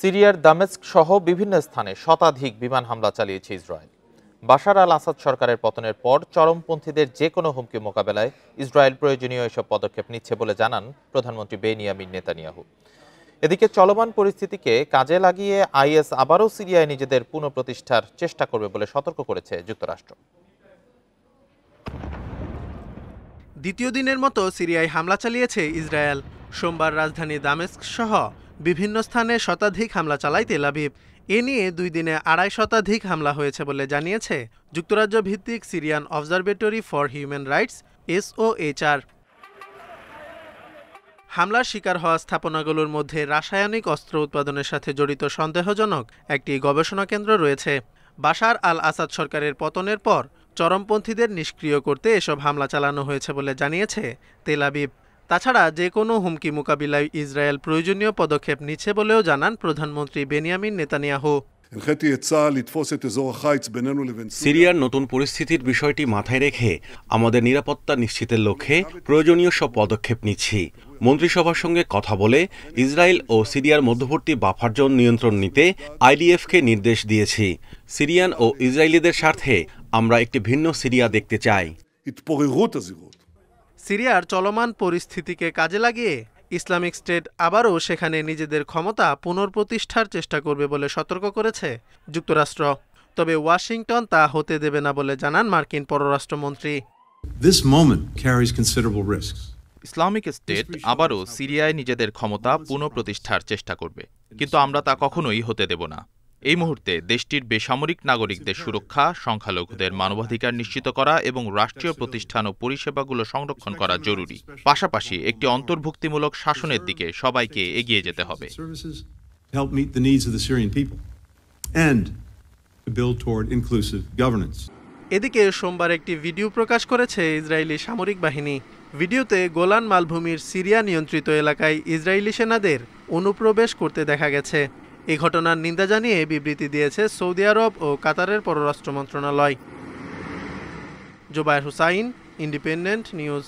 সিরিয়ার দামেস্ক সহ বিভিন্ন স্থানে শতাধিক বিমান হামলা চালিয়েছে ইসরায়েল। বাশার আল আসাদ সরকারের পতনের পর চরমপন্থীদের যে কোনো হুমকি মোকাবেলায় ইসরায়েল প্রয়োজনীয় এসব পদক্ষেপ নিচ্ছে বলে জানান প্রধানমন্ত্রী বেনিয়ামিন নেতানিয়াহু। এদিকে চলমান পরিস্থিতিকে কাজে লাগিয়ে আইএস আবারও সিরিয়ায় নিজেদের পুনঃপ্রতিষ্ঠার চেষ্টা করবে বলে সতর্ক করেছে যুক্তরাষ্ট্র। দ্বিতীয় দিনের মতো সিরিয়ায় হামলা চালিয়েছে ইসরায়েল। সোমবার রাজধানী দামেস্ক সহ বিভিন্ন স্থানে শতাধিক হামলা চালায় তেল আবিব। এ নিয়ে 2 দিনে 2.5 শতাধিক হামলা হয়েছে বলে জানিয়েছে যুক্তরাজ্য ভিত্তিক Syrian observatory for human rights SOHR। হামলার শিকার হওয়া স্থাপনাগুলোর মধ্যে রাসায়নিক অস্ত্র উৎপাদনের সাথে জড়িত সন্দেহজনক একটি গবেষণা কেন্দ্র রয়েছে। বাশার আল আসাদ সরকারের পতনের পর চরমপন্থীদের নিষ্ক্রিয় করতে এসব হামলা চালানো হয়েছে বলে জানিয়েছে তেল আবিব। তাছাড়া যে কোনো হুমকি মোকাবিলায় ইসরায়েল প্রয়োজনীয় পদক্ষেপ নিচ্ছে বলেও জানান প্রধানমন্ত্রী বেনিয়ামিন নেতানিয়াহু। সিরিয়ার নতুন পরিস্থিতির বিষয়টি মাথায় রেখে আমাদের নিরাপত্তা নিশ্চিতের লক্ষ্যে প্রয়োজনীয় সব পদক্ষেপ নিচ্ছি। মন্ত্রিসভার সঙ্গে কথা বলে ইসরায়েল ও সিরিয়ার মধ্যবর্তী বাফার জোন নিয়ন্ত্রণ নিতে IDFকে নির্দেশ দিয়েছি। সিরিয়ান ও ইসরায়েলিদের স্বার্থে আমরা একটি ভিন্ন সিরিয়া দেখতে চাই। সিরিয়ার চলমান পরিস্থিতিকে কাজে লাগিয়ে ইসলামিক স্টেট আবারও সেখানে নিজেদের ক্ষমতা পুনঃপ্রতিষ্ঠার চেষ্টা করবে বলে সতর্ক করেছে যুক্তরাষ্ট্র। তবে ওয়াশিংটন তা হতে দেবে না বলে জানান মার্কিন পররাষ্ট্রমন্ত্রী। ইসলামিক স্টেট আবারও সিরিয়ায় নিজেদের ক্ষমতা পুনঃপ্রতিষ্ঠার চেষ্টা করবে, কিন্তু আমরা তা কখনোই হতে দেব না। এই মুহূর্তে দেশটির বেসামরিক নাগরিকদের সুরক্ষা, সংখ্যালঘুদের মানবাধিকার নিশ্চিত করা এবং রাষ্ট্রীয় প্রতিষ্ঠান ও পরিষেবাগুলো সংরক্ষণ করা জরুরি। পাশাপাশি একটি অন্তর্ভুক্তিমূলক শাসনের দিকে সবাইকে এগিয়ে যেতে হবে। এদিকে সোমবার একটি ভিডিও প্রকাশ করেছে ইসরায়েলি সামরিক বাহিনী। ভিডিওতে গোলান মালভূমির সিরিয়া নিয়ন্ত্রিত এলাকায় ইসরায়েলি সেনাদের অনুপ্রবেশ করতে দেখা গেছে। এই ঘটনার নিন্দা জানিয়ে বিবৃতি দিয়েছে সৌদি আরব ও কাতারের পররাষ্ট্র মন্ত্রণালয়। Zobayer Hussain, Independent news.